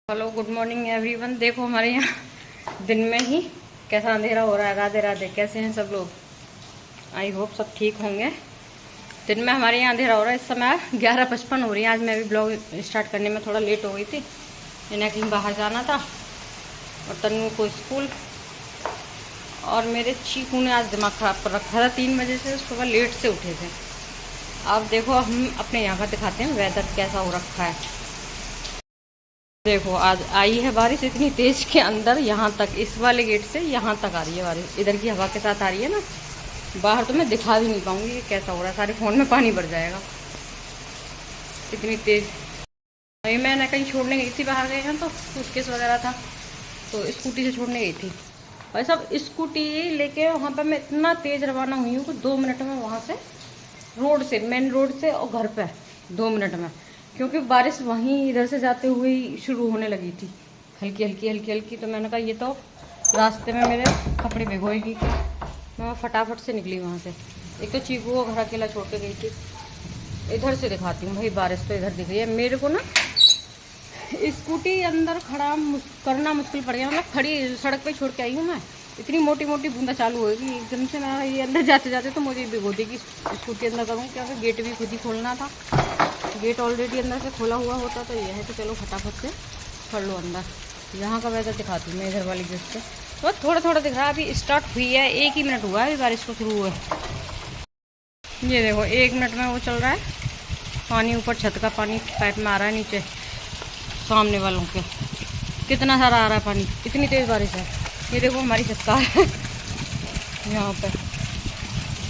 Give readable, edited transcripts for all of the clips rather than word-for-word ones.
Hello good morning everyone. देखो हमारे यहाँ दिन में ही कैसा अंधेरा हो रहा है। राधे राधे, कैसे हैं सब लोग? आई होप सब ठीक होंगे। दिन में हमारे यहाँ अंधेरा हो रहा है। इस समय 11:55 हो रही है। आज मैं भी ब्लॉग स्टार्ट करने में थोड़ा लेट हो गई थी। इन्हें कहीं बाहर जाना था और तन्नू को स्कूल। और मेरे चीकू ने आज दिमाग ख़राब कर रखा था। 3 बजे से सुबह लेट से उठे थे। अब देखो हम अपने यहाँ का दिखाते हैं वेदर कैसा हो रखा है। देखो आज आई है बारिश इतनी तेज के अंदर यहाँ तक, इस वाले गेट से यहाँ तक आ रही है बारिश। इधर की हवा के साथ आ रही है ना। बाहर तो मैं दिखा भी नहीं पाऊंगी कि कैसा हो रहा है। सारे फ़ोन में पानी भर जाएगा, इतनी तेज। अभी मैंने कहीं छोड़ने गई थी, बाहर गए हैं तो सूटकेस वगैरह था तो स्कूटी से छोड़ने गई थी। और सब स्कूटी लेके वहाँ पर मैं इतना तेज़ रवाना हुई हूँ कि 2 मिनट में वहाँ से रोड से, मेन रोड से और घर पे 2 मिनट में, क्योंकि बारिश वहीं इधर से जाते हुए ही शुरू होने लगी थी, हल्की हल्की हल्की हल्की। तो मैंने कहा ये तो रास्ते में मेरे कपड़े भिगोएगी। मैं फटाफट से निकली वहाँ से। एक तो चीकू को घर अकेला छोड़ के गई थी। इधर से दिखाती हूँ भाई, बारिश तो इधर दिख रही है मेरे को ना। स्कूटी अंदर खड़ा करना मुश्किल पड़ गया। मतलब खड़ी सड़क पे छोड़ के आई हूँ मैं, इतनी मोटी मोटी बूंदा चालू होगी एकदम से। मैं ये अंदर जाते जाते तो मुझे भिगो देगी स्कूटी अंदर करूँ, क्योंकि गेट भी खुद ही खोलना था। गेट ऑलरेडी अंदर से खोला हुआ होता तो ये है कि चलो फटाफट से कर लो अंदर। यहाँ का वेदर दिखाती हूँ मैं इधर वाली गेट से। तो थोड़ा थोड़ा दिख रहा है। अभी स्टार्ट हुई है, 1 ही मिनट हुआ है अभी बारिश को शुरू हुआ है। ये देखो 1 मिनट में वो चल रहा है। पानी ऊपर छत का पानी पाइप में आ रहा है, नीचे सामने वालों के कितना सारा आ रहा है पानी। इतनी तेज़ बारिश है। ये देखो हमारी छत का है यहाँ पर।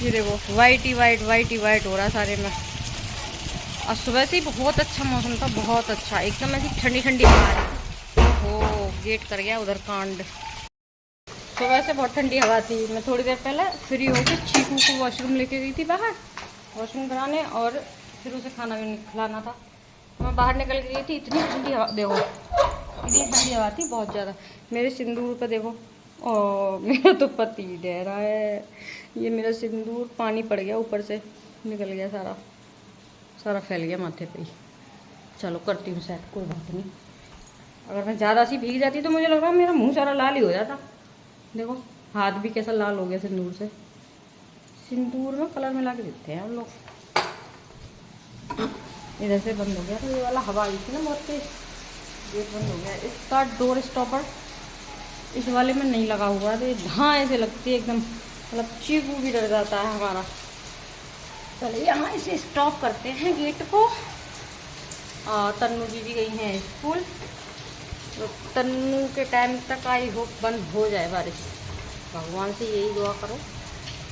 ये देखो वाइट ही वाइट हो रहा है सारे में। और सुबह से ही बहुत अच्छा मौसम था, बहुत अच्छा, एकदम ऐसी ठंडी ठंडी हवा आ रही थी। ओ गेट कर गया उधर कांड। सुबह से बहुत ठंडी हवा थी। मैं थोड़ी देर पहले फ्री होकर चीकू को वॉशरूम लेके गई थी बाहर, वॉशरूम कराने, और फिर उसे खाना भी खिलाना था। मैं बाहर निकल गई थी, इतनी ठंडी हवा, देखो इतनी ठंडी हवा थी बहुत ज़्यादा। मेरे सिंदूर पर देखो, और मेरा तो पति दे रहा है। ये मेरा सिंदूर पानी पड़ गया, ऊपर से निकल गया सारा, सारा फैल गया माथे पे ही। चलो करती हूँ सेट, कोई बात नहीं। अगर मैं ज़्यादा सी भीग जाती तो मुझे लग रहा है मेरा मुंह सारा लाल ही हो जाता। देखो हाथ भी कैसा लाल हो गया सिंदूर से। सिंदूर में कलर मिला के देते हैं हम लोग। इधर से बंद हो गया था ये वाला, हवा आई थी ना बहुत तेज, गेट बंद हो गया। इसका डोर स्टॉपर इस वाले में नहीं लगा हुआ है तो ये हाँ ऐसे लगती है एकदम, मतलब चीकू भी डर जाता है हमारा। चलिए यहाँ इसे स्टॉप करते हैं गेट को। तन्नू जी भी गई हैं स्कूल, तो तन्नू के टाइम तक आई होप बंद हो जाए बारिश। भगवान से यही दुआ करो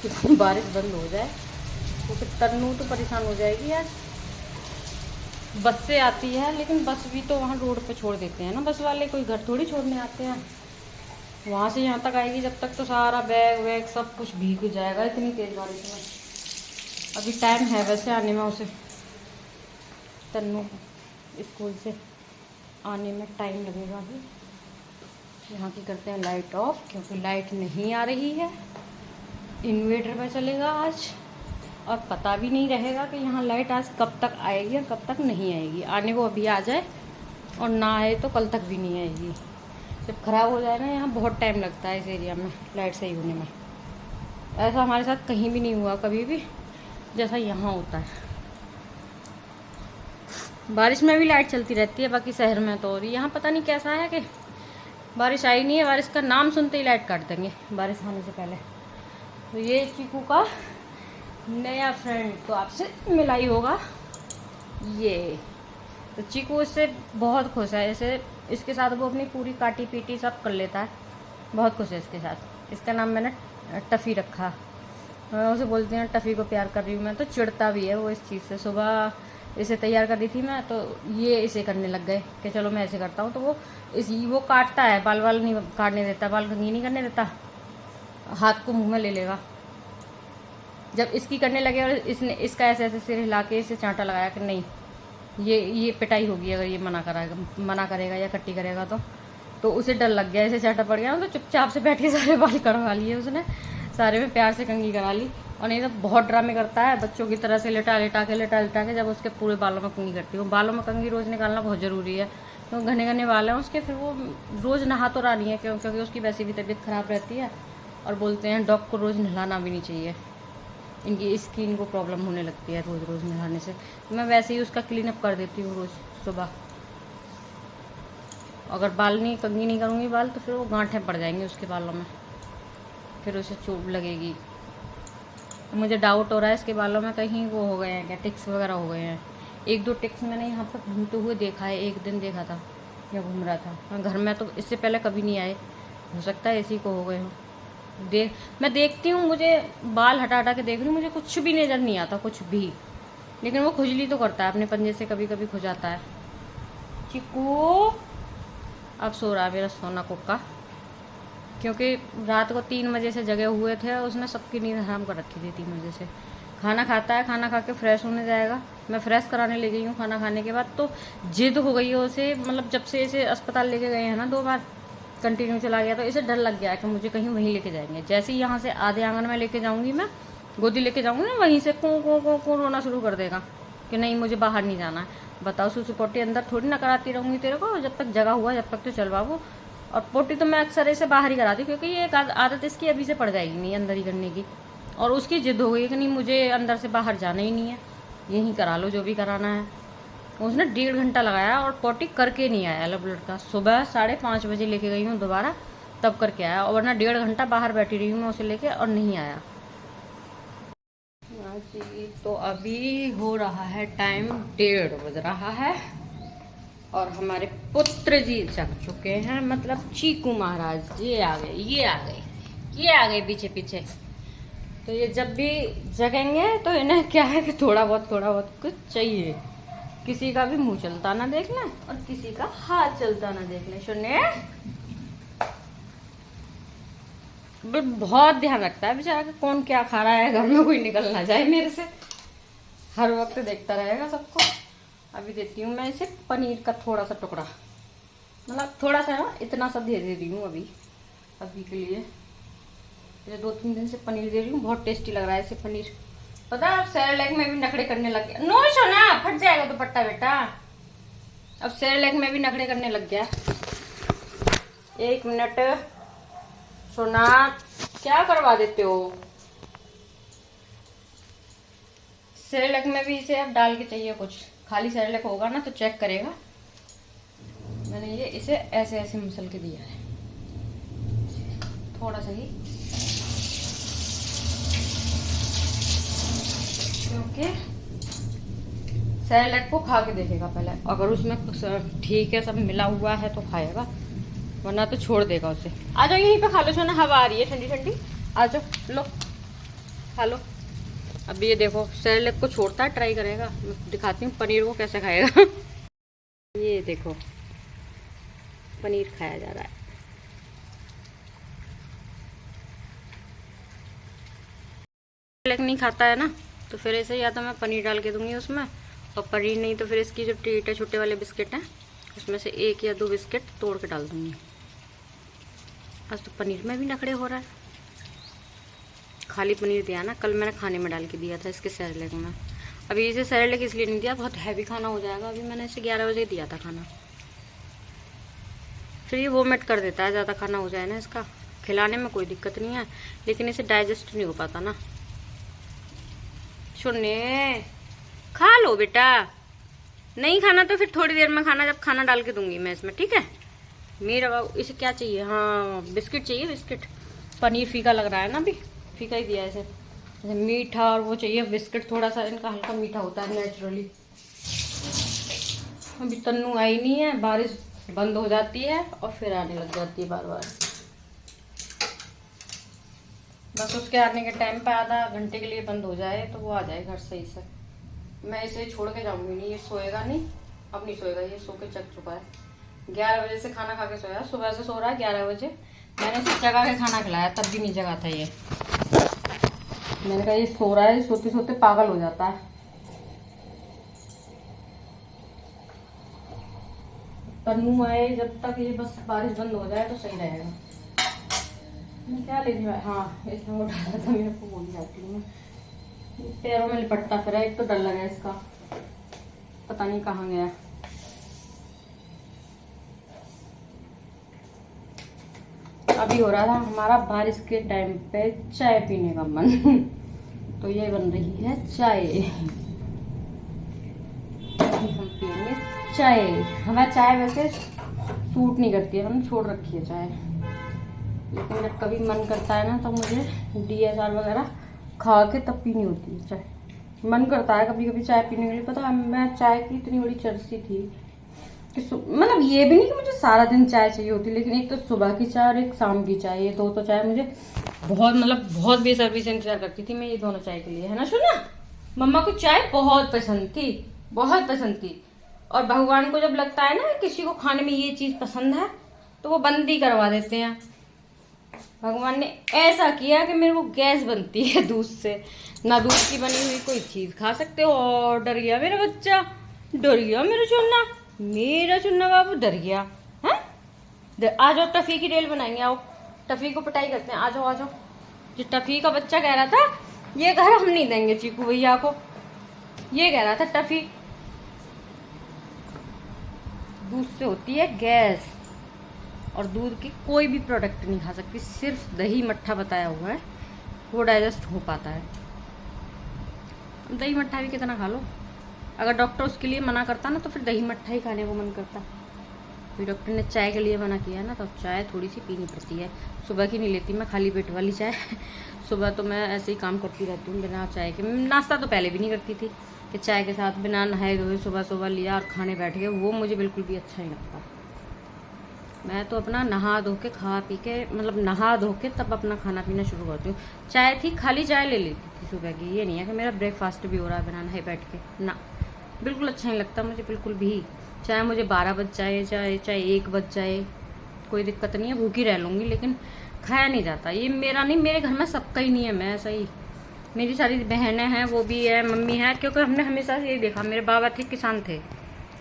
कि बारिश बंद हो जाए, क्योंकि तन्नू तो परेशान हो जाएगी। आज बस से आती है, लेकिन बस भी तो वहाँ रोड पे छोड़ देते हैं ना बस वाले, कोई घर थोड़ी छोड़ने आते हैं। वहाँ से यहाँ तक आएगी, जब तक तो सारा बैग वैग सब कुछ भीग जाएगा इतनी तेज़ बारिश में। अभी टाइम है वैसे आने में, उसे तन्नू स्कूल से आने में टाइम लगेगा अभी। यहाँ की करते हैं लाइट ऑफ, क्योंकि लाइट नहीं आ रही है। इन्वर्टर पर चलेगा आज, और पता भी नहीं रहेगा कि यहाँ लाइट आज कब तक आएगी और कब तक नहीं आएगी। आने को अभी आ जाए और ना आए तो कल तक भी नहीं आएगी। जब ख़राब हो जाए ना, यहाँ बहुत टाइम लगता है इस एरिया में लाइट सही होने में। ऐसा हमारे साथ कहीं भी नहीं हुआ कभी भी जैसा यहाँ होता है। बारिश में भी लाइट चलती रहती है बाकी शहर में तो, और यहाँ पता नहीं कैसा है कि बारिश आई नहीं है, बारिश का नाम सुनते ही लाइट काट देंगे बारिश आने से पहले। तो ये चीकू का नया फ्रेंड तो आपसे मिला ही होगा ये। तो चीकू इससे बहुत खुश है। जैसे इसके साथ वो अपनी पूरी काटी पीटी सब कर लेता है, बहुत खुश है इसके साथ। इसका नाम मैंने टफ़ी रखा। मैं उसे बोलती हूँ टफ़ी को प्यार कर रही हूँ मैं, तो चिढ़ता भी है वो इस चीज़ से। सुबह इसे तैयार कर दी थी मैं, तो ये इसे करने लग गए कि चलो मैं ऐसे करता हूँ। तो वो काटता है, बाल वाल नहीं काटने देता, बाल कंघी नहीं करने देता, हाथ को मुंह में ले लेगा। जब इसकी करने लगे और इसने इसका ऐसे ऐसे सिर हिला के इसे चांटा लगाया कि नहीं ये पिटाई होगी अगर ये मना करेगा या कट्टी करेगा तो उसे डर लग गया, इसे चांटा पड़ गया। तो चुपचाप से बैठ के सारे बाल करवा लिए उसने, सारे में प्यार से कंघी करा ली। और नहीं तो बहुत ड्रामे करता है बच्चों की तरह से, लेटा लेटा के जब उसके पूरे बालों में कंघी करती हूँ। बालों में कंघी रोज़ निकालना बहुत ज़रूरी है, तो घने घने बाल हैं उसके, फिर वो रोज़ नहा तो रहा नहीं है क्योंकि उसकी वैसे भी तबीयत ख़राब रहती है, और बोलते हैं डॉग को रोज़ नहलाना भी नहीं चाहिए, इनकी स्किन को प्रॉब्लम होने लगती है रोज़ रोज़ नहाने से। तो मैं वैसे ही उसका क्लीन अप कर देती हूँ रोज़ सुबह। अगर बाल नहीं कंघी नहीं करूँगी बाल तो फिर वो गांठें पड़ जाएंगी उसके बालों में, फिर उसे चोट लगेगी। तो मुझे डाउट हो रहा है इसके बालों में कहीं वो हो गए हैं क्या, टिक्स वगैरह हो गए हैं। 1-2 टिक्स मैंने यहाँ पर घूमते हुए देखा है, एक दिन देखा था या घूम रहा था। हाँ, घर में तो इससे पहले कभी नहीं आए, हो सकता है इसी को हो गए हो। मैं देखती हूँ, मुझे बाल हटा हटा के देख रही हूँ, मुझे कुछ भी नज़र नहीं आता, कुछ भी। लेकिन वो खुजली तो करता है अपने पंजे से, कभी कभी खुजाता है। चिकू अब सो रहा है मेरा सोना कुक्का, क्योंकि रात को 3 बजे से जगे हुए थे, उसने सबकी नींद हराम कर रखी थी 3 बजे से। खाना खाता है, खाना खा के फ्रेश होने जाएगा, मैं फ्रेश कराने ले गई हूँ खाना खाने के बाद। तो जिद हो गई है उसे, मतलब जब से इसे अस्पताल लेके गए हैं ना 2 बार कंटिन्यू चला गया, तो इसे डर लग गया कि मुझे कहीं वहीं लेके जाएंगे। जैसे ही यहाँ से आधे आंगन में लेके जाऊँगी, मैं गोदी लेके जाऊँगी ना, वहीं से कूँ रोना शुरू कर देगा कि नहीं मुझे बाहर नहीं जाना है। बताओ, सुसु पोटी अंदर थोड़ी ना कराती रहूँगी तेरे को, जब तक जगह हुआ जब तक तो चल बाबू। और पोटी तो मैं अक्सर इसे बाहर ही कराती हूँ, क्योंकि ये एक आदत इसकी अभी से पड़ जाएगी नहीं अंदर ही करने की। और उसकी जिद हो गई कि नहीं मुझे अंदर से बाहर जाना ही नहीं है, यहीं करा लो जो भी कराना है। उसने 1.5 घंटा लगाया और पोटी करके नहीं आया लड़का का। सुबह 5:30 बजे लेके गई हूँ दोबारा, तब करके आया, और वरना 1.5 घंटा बाहर बैठी रही हूँ मैं उसे लेके और नहीं आया। जी तो अभी हो रहा है टाइम 1:30 बज रहा है, और हमारे पुत्र जी जग चुके हैं, मतलब चीकू महाराज ये आ गए, ये आ गए पीछे पीछे। तो ये जब भी जगेंगे तो इन्हें क्या है कि थोड़ा बहुत कुछ चाहिए। किसी का भी मुंह चलता ना देख लें और किसी का हाथ चलता ना देख लें। सुनिए, बहुत ध्यान रखता है बेचारा, कौन क्या खा रहा है, घर में कोई निकल ना जाए मेरे से, हर वक्त देखता रहेगा सबको। अभी देती हूँ मैं इसे पनीर का थोड़ा सा टुकड़ा, मतलब थोड़ा सा ना, इतना सा दे रही हूँ अभी के लिए। ये 2-3 दिन से पनीर दे रही हूँ, बहुत टेस्टी लग रहा है इसे पनीर। पता है अब सेरेलैक में भी नखड़े करने लग गया। नो सोना, फट जाएगा दुपट्टा बेटा। अब सेरेलैक में भी नखड़े करने लग गया। 1 मिनट सोना, क्या करवा देते हो? सेरेलैक में भी इसे अब डाल के चाहिए कुछ। खाली सेरेलैक होगा ना तो चेक करेगा। मैंने ये इसे ऐसे ऐसे मसल के दिया है, थोड़ा सा ही, क्योंकि सेरेलैक को खा के देखेगा पहले। अगर उसमें ठीक है सब मिला हुआ है तो खाएगा, वरना तो छोड़ देगा उसे। आ जाओ यहीं पे खा लो सोना, हवा आ रही है ठंडी ठंडी, आ जाओ लो खा लो। अब ये देखो सेरेलैक को छोड़ता है, ट्राई करेगा। मैं दिखाती हूँ पनीर को कैसे खाएगा। ये देखो पनीर खाया जा रहा है। सेरेलैक नहीं खाता है ना, तो फिर ऐसे या तो मैं पनीर डाल के दूंगी उसमें, और पनीर नहीं तो फिर इसकी जो ट्रीट है छोटे वाले बिस्किट हैं उसमें से 1 या 2 बिस्किट तोड़ के डाल दूंगी। आज तो पनीर में भी नखड़े हो रहा है। खाली पनीर दिया ना, कल मैंने खाने में डाल के दिया था इसके सेरेलैक में। अभी इसे सेरेलैक इसलिए नहीं दिया, बहुत हैवी खाना हो जाएगा। अभी मैंने इसे 11 बजे दिया था खाना, फिर ये वोमिट कर देता है, ज़्यादा खाना हो जाए ना इसका। खिलाने में कोई दिक्कत नहीं है, लेकिन इसे डाइजेस्ट नहीं हो पाता ना। सुनिए, खा लो बेटा, नहीं खाना तो फिर थोड़ी देर में खाना, जब खाना डाल के दूंगी मैं इसमें, ठीक है? मेरा बाबू इसे क्या चाहिए? हाँ बिस्किट चाहिए, बिस्किट। पनीर फीका लग रहा है ना, अभी फीका ही दिया इसे। मीठा और वो चाहिए बिस्किट, थोड़ा सा इनका हल्का मीठा होता है नेचुरली। अभी तन्नू आई नहीं है, बारिश बंद हो जाती है और फिर आने लग जाती है बार बार। बस उसके आने के टाइम पे आधा घंटे के लिए बंद हो जाए तो वो आ जाए घर सही से। मैं इसे छोड़ के जाऊंगी नहीं, ये सोएगा नहीं, अब नहीं सोएगा, ये सो के जग चुका है। 11 बजे से खाना खा के सोया, सुबह से सो रहा है 11 बजे। मैंने इसे जगा के खाना खिलाया तब भी नहीं जगा था ये। मैंने कहा ये सो रहा है, सोते सोते पागल हो जाता है। तन्नू आए जब तक, ये बस बारिश बंद हो जाए तो सही रहेगा। मैं क्या ले रही, हाँ इसमें वो डाला था, मेरे को भूल जाती हूँ। पैरों में लिपटता फिर, एक तो डर लगा इसका, पता नहीं कहाँ गया। अभी हो रहा था हमारा बारिश के टाइम पे चाय पीने का मन तो ये बन रही है चाय। हम पियेंगे चाय। हमें चाय वैसे सूट नहीं करती है, मैंने छोड़ रखी है चाय, लेकिन जब कभी मन करता है ना तो मुझे DSR वगैरह खा के तब पीनी होती है चाय। मन करता है कभी कभी चाय पीने के लिए। पता है मैं चाय की इतनी बड़ी चर्सी थी कि मतलब ये भी नहीं कि मुझे सारा दिन चाय चाहिए होती, लेकिन एक तो सुबह की चाय और एक शाम की चाय, ये दो तो चाय मुझे बहुत मतलब बहुत बेसब्री से इंतजार करती थी मैं ये दोनों चाय के लिए, है ना सुना। मम्मा को चाय बहुत पसंद थी, बहुत पसंद थी। और भगवान को जब लगता है ना किसी को खाने में ये चीज पसंद है तो वो बंद ही करवा देते हैं। भगवान ने ऐसा किया कि मेरे को गैस बनती है दूध से, ना दूध की बनी हुई कोई चीज खा सकते हो। और डर गया मेरा बच्चा, डर गया मेरा चुन्ना बाबू डर गया। है आ जाओ टफी की रेल बनाएंगे, आओ टफी को पिटाई करते हैं, आ जाओ आ जाओ। जो टफी का बच्चा कह रहा था ये घर हम नहीं देंगे चीकू भैया को, ये कह रहा था टफी। दूध से होती है गैस और दूध की कोई भी प्रोडक्ट नहीं खा सकती, सिर्फ दही मट्ठा बताया हुआ है वो डाइजेस्ट हो पाता है। दही मट्ठा भी कितना खा लो, अगर डॉक्टर उसके लिए मना करता ना तो फिर दही मट्ठा ही खाने को मन करता। फिर डॉक्टर ने चाय के लिए मना किया ना तो चाय थोड़ी सी पीनी पड़ती है। सुबह की नहीं लेती मैं खाली पेट वाली चाय सुबह तो मैं ऐसे ही काम करती रहती हूँ बिना चाय के। नाश्ता तो पहले भी नहीं करती थी कि चाय के साथ बिना नहाए धोए सुबह सुबह लिया और खाने बैठ गए, वो मुझे बिल्कुल भी अच्छा नहीं लगता। मैं तो अपना नहा धो के खा पी के मतलब नहा धो के तब अपना खाना पीना शुरू करती हूँ। चाय थी खाली चाय ले लेती थी सुबह की, ये नहीं है कि मेरा ब्रेकफास्ट भी हो रहा है बिना नहाए बैठ के, ना बिल्कुल अच्छा नहीं लगता मुझे बिल्कुल भी। चाहे मुझे 12 बज जाए चाहे 1 बज जाए कोई दिक्कत नहीं है, भूखी रह लूँगी, लेकिन खाया नहीं जाता। ये मेरा नहीं, मेरे घर में सबका ही नहीं है, मैं ऐसा ही। मेरी सारी बहनें हैं वो भी है, मम्मी है, क्योंकि हमने हमेशा से यही देखा। मेरे बाबा थे किसान थे,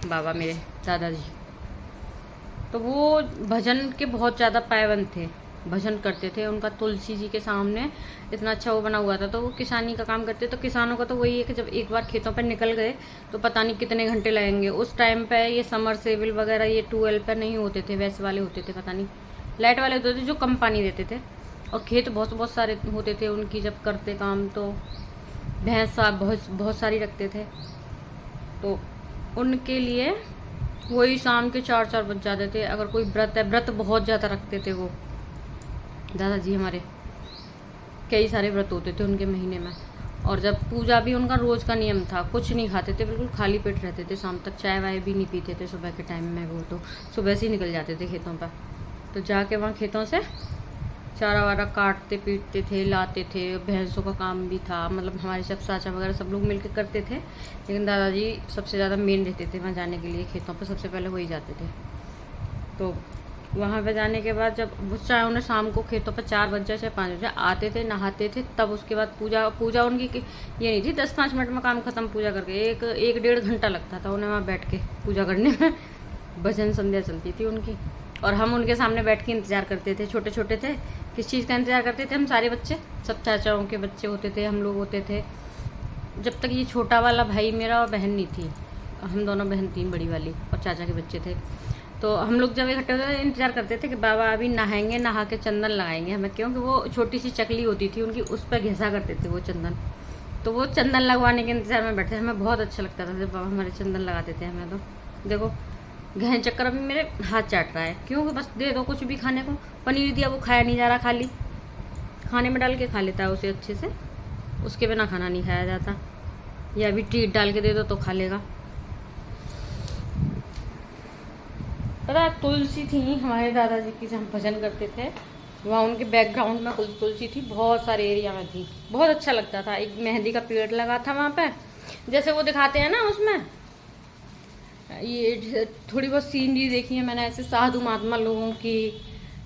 बाबा मेरे दादाजी, तो वो भजन के बहुत ज़्यादा पायबंद थे, भजन करते थे। उनका तुलसी जी के सामने इतना अच्छा वो बना हुआ था, तो वो किसानी का काम करते। तो किसानों का तो वही है कि जब एक बार खेतों पर निकल गए तो पता नहीं कितने घंटे लगेंगे। उस टाइम पे ये समरसेबल वगैरह ये ट्यूबवेल पर नहीं होते थे, वैसे वाले होते थे, पता नहीं लाइट वाले होते थे जो कम पानी देते थे। और खेत बहुत बहुत सारे होते थे उनकी, जब करते काम तो भैंस बहुत सारी रखते थे। तो उनके लिए वही शाम के 4 बज जाते थे। अगर कोई व्रत है, व्रत बहुत ज़्यादा रखते थे वो दादाजी हमारे, कई सारे व्रत होते थे उनके महीने में। और जब पूजा भी उनका रोज़ का नियम था, कुछ नहीं खाते थे, बिल्कुल खाली पेट रहते थे शाम तक, चाय वाय भी नहीं पीते थे सुबह के टाइम में। वो तो सुबह से ही निकल जाते थे खेतों पर, तो जाके वहाँ खेतों से चारा वारा काटते पीटते थे, लाते थे। भैंसों का काम भी था, मतलब हमारे सब चाचा वगैरह सब लोग मिलकर करते थे, लेकिन दादाजी सबसे ज़्यादा मेन रहते थे वहाँ जाने के लिए। खेतों पर सबसे पहले वही जाते थे। तो वहाँ पे जाने के बाद जब चाहे उन्हें शाम को खेतों पर 4 बज जाए चाहे 5 बज जाए, आते थे नहाते थे, तब उसके बाद पूजा उनकी ये नहीं थी 10-5 मिनट में काम खत्म पूजा करके। 1-1.5 घंटा लगता था उन्हें वहाँ बैठ के पूजा करने में। भजन संध्या चलती थी उनकी और हम उनके सामने बैठ के इंतज़ार करते थे। छोटे छोटे थे, किस चीज़ का इंतज़ार करते थे हम सारे बच्चे, सब चाचाओं के बच्चे होते थे, हम लोग होते थे। जब तक ये छोटा वाला भाई मेरा और बहन नहीं थी, हम दोनों बहन थी बड़ी वाली, और चाचा के बच्चे थे। तो हम लोग जब इकट्ठे होते थे इंतज़ार करते थे कि बाबा अभी नहाएंगे, नहा के चंदन लगाएंगे हमें, क्योंकि वो छोटी सी चकली होती थी उनकी, उस पर घिसा करते थे वो चंदन। तो वो चंदन लगवाने के इंतज़ार में बैठे, हमें बहुत अच्छा लगता था जब बाबा हमारे चंदन लगाते थे हमें। तो देखो गहन चक्कर अभी मेरे हाथ चाट रहा है, क्योंकि बस दे दो कुछ भी खाने को। पनीर दिया वो खाया नहीं जा रहा, खाली खाने में डाल के खा लेता है उसे अच्छे से, उसके बिना खाना नहीं खाया जाता। या अभी ट्रीट डाल के दे दो तो खा लेगा। पता है तुलसी थी हमारे दादाजी की, जहाँ भजन करते थे वहाँ उनके बैकग्राउंड में तुलसी थी, बहुत सारे एरिया में थी, बहुत अच्छा लगता था। एक मेहंदी का पेड़ लगा था वहाँ पे, जैसे वो दिखाते हैं ना उसमें, ये थोड़ी बहुत सीनरी देखी है मैंने ऐसे साधु महात्मा लोगों की,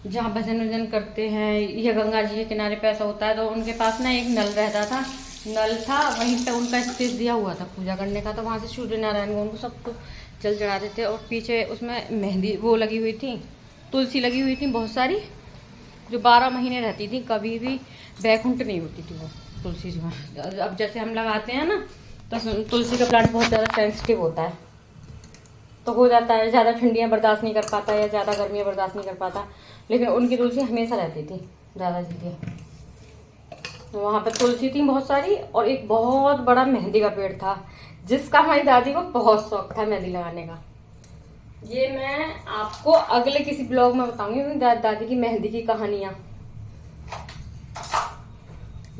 जहाँ भजन वजन करते हैं, या गंगा जी के किनारे पे ऐसा होता है। तो उनके पास ना एक नल रहता था, नल था वहीं पे उनका स्पेस दिया हुआ था पूजा करने का, तो वहाँ से सूर्य नारायण को उनको सब कुछ जल चढ़ाते थे। और पीछे उसमें मेहंदी वो लगी हुई थी, तुलसी लगी हुई थी बहुत सारी, जो 12 महीने रहती थी, कभी भी बैकुंठ नहीं होती थी वो तुलसी जो है। अब जैसे हम लगाते हैं ना, तो तुलसी का प्लांट बहुत ज़्यादा सेंसिटिव होता है, तो हो जाता है, ज़्यादा ठंडियाँ बर्दाश्त नहीं कर पाता या ज़्यादा गर्मियाँ बर्दाश्त नहीं कर पाता। लेकिन उनकी तुलसी हमेशा रहती थी ज़्यादा चीज़ें। तो वहाँ पर तुलसी थी बहुत सारी, और एक बहुत बड़ा मेहंदी का पेड़ था जिसका हमारी दादी को बहुत शौक था मेहंदी लगाने का। ये मैं आपको अगले किसी ब्लॉग में बताऊंगी दादी की मेहंदी की कहानियाँ।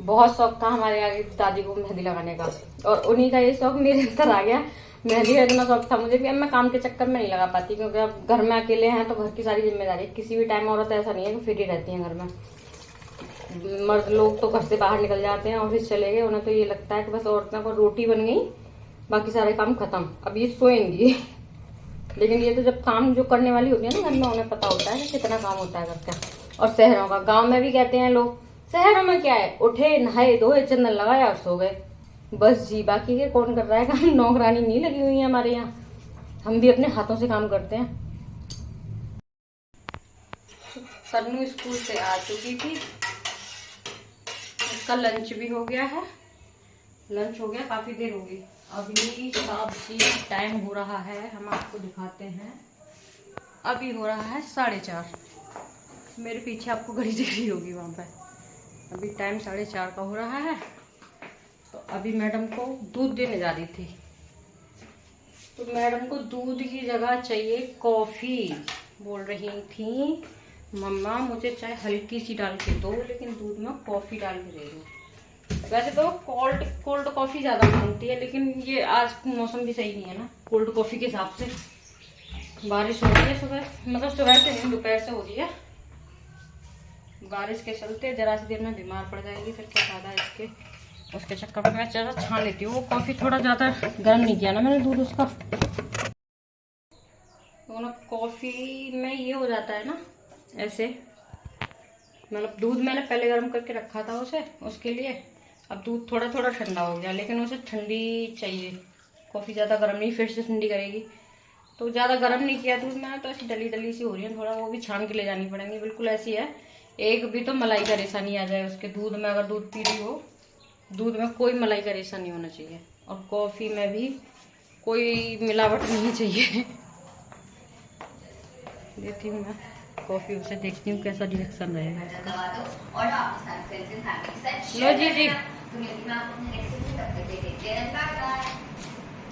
बहुत शौक था हमारे आगे दादी को मेहंदी लगाने का, और उन्हीं का ये शौक मेरे अंदर आ गया। मेहंदी का इतना शौक था मुझे भी। अब मैं काम के चक्कर में नहीं लगा पाती, क्योंकि अब घर में अकेले हैं तो घर की सारी जिम्मेदारी, किसी भी टाइम औरत ऐसा नहीं है कि फ्री रहती हैं घर में। मर्द लोग तो घर से बाहर निकल जाते हैं, ऑफिस चले गए, उन्हें तो ये लगता है कि बस औरतों को रोटी बन गई, बाकी सारे काम खत्म, अब ये सोएंगी। लेकिन ये तो जब काम जो करने वाली होती है ना घर में, उन्हें पता होता है कि कितना काम होता है घर का। और शहरों का, गांव में भी कहते हैं लोग, शहरों में क्या है, उठे नहाए धोए चंदन लगाया और सो गए, बस जी। बाकी के कौन कर रहा है काम? नौकरानी नहीं लगी हुई है हमारे यहाँ, हम भी अपने हाथों से काम करते हैं। सन्नू स्कूल से आ चुकी थी, उसका लंच भी हो गया है, लंच हो गया, काफी देर हो गई। अभी सब्जी टाइम हो रहा है, हम आपको दिखाते हैं। अभी हो रहा है 4:30, मेरे पीछे आपको घड़ी दिख रही होगी वहाँ पर। अभी टाइम 4:30 का हो रहा है। तो अभी मैडम को दूध देने जा रही थी, तो मैडम को दूध की जगह चाहिए कॉफ़ी। बोल रही थी मम्मा मुझे चाय हल्की सी डाल के दो, लेकिन दूध में कॉफ़ी डाल के दे दो। वैसे तो कोल्ड कॉफ़ी ज़्यादा मांगती है, लेकिन ये आज मौसम भी सही नहीं है ना कोल्ड कॉफ़ी के हिसाब से। बारिश हो रही है सुबह, मतलब सुबह से नहीं दोपहर से हो रही है। बारिश के चलते जरा सी देर में बीमार पड़ जाएगी, फिर क्या फायदा इसके। उसके चक्कर में मैं ज़रा छान लेती हूँ। वो कॉफ़ी थोड़ा ज़्यादा गर्म नहीं किया ना मैंने दूध उसका, तो ना कॉफ़ी में ये हो जाता है ना ऐसे, मतलब दूध मैंने पहले गर्म करके रखा था उसे, उसके लिए। अब दूध थोड़ा थोड़ा ठंडा हो गया, लेकिन उसे ठंडी चाहिए कॉफ़ी, ज़्यादा गर्म नहीं, फिर से ठंडी करेगी। तो ज़्यादा गर्म नहीं किया दूध मैंने, तो ऐसी डली डली सी हो रही है थोड़ा, वो भी छान के ले जानी पड़ेंगी। बिल्कुल ऐसी है, एक भी तो मलाई का रेशा नहीं आ जाए उसके दूध में। अगर दूध पी रही हो, दूध में कोई मलाई का रेशा नहीं होना चाहिए, और कॉफ़ी में भी कोई मिलावट नहीं चाहिए। देखती हूँ मैं कॉफ़ी उसे, देखती हूँ कैसा रिएक्शन रहेगा उसका। लो जी जी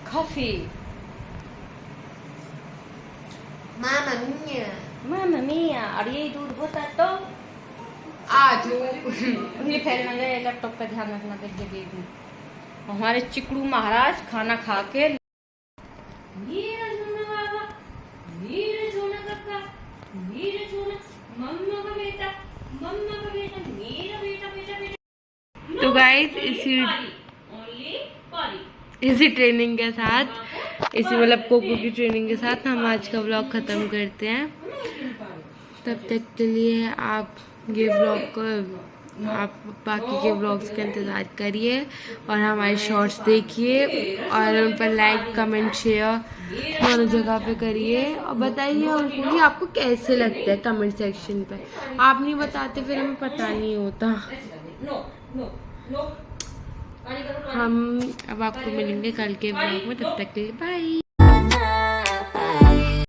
कॉफ़ी। मामा मिया, और यही दूध होता तो आज ये फैल न जाए। लैपटॉप का ध्यान रखना, देखिए हमारे चिकड़ू महाराज खाना खा के तो गाइस इसी ट्रेनिंग के साथ, इसी मतलब कोको की ट्रेनिंग के साथ हम आज का व्लॉग ख़त्म करते हैं। तब तक के लिए आप ये व्लॉग को, आप बाकी के व्लॉग्स का इंतज़ार करिए और हमारे शॉर्ट्स देखिए, और उन पर लाइक कमेंट शेयर दोनों जगह पे करिए, और बताइए उनको कि आपको कैसे लगता है कमेंट सेक्शन पे। आप नहीं बताते फिर हमें पता नहीं होता। हम अब आपको मिलेंगे कल के व्लॉग में, तब तक के लिए बाय।